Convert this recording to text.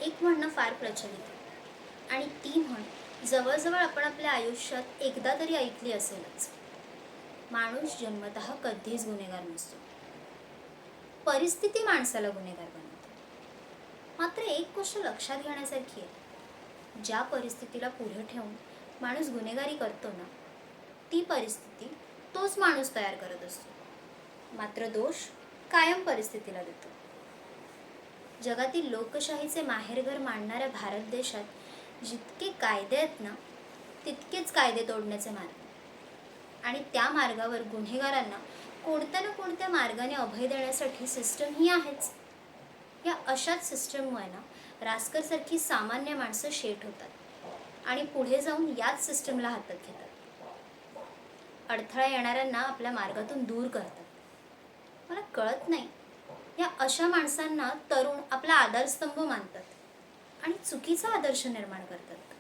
एक म्हणणं फार प्रचलित आहे आणि ती म्हण जवळजवळ आपण आपल्या आयुष्यात एकदा तरी ऐकली असेलच. माणूस जन्मतः कधीच गुन्हेगार नसतो. परिस्थिती माणसाला गुन्हेगार बनवते. मात्र एक गोष्ट लक्षात घेण्यासारखी आहे, ज्या परिस्थितीला पुढे ठेवून माणूस गुन्हेगारी करतो ना, ती परिस्थिती तोच माणूस तयार करत असतो. मात्र दोष कायम परिस्थितीला देतो. जगातील लोकशाहीचे माहेरघर मानणाऱ्या भारत देशात जितके कायदे आहेत ना, तितकेच कायदे तोडण्याचे मार्ग. आणि त्या मार्गावर गुन्हेगारांना कोणत्या ना कोणत्या मार्गाने अभय देण्यासाठी सिस्टम ही आहेच. या अशाच सिस्टममुळे ना रास्करसारखी सामान्य माणसं शेट होतात आणि पुढे जाऊन याच सिस्टमला हातात घेतात. अडथळा येणाऱ्यांना आपल्या मार्गातून दूर करतात. मला कळत नाही, या अशा माणसांना तरुण आपला आधारस्तंभ मानतात आणि चुकीचा आदर्श निर्माण करतात.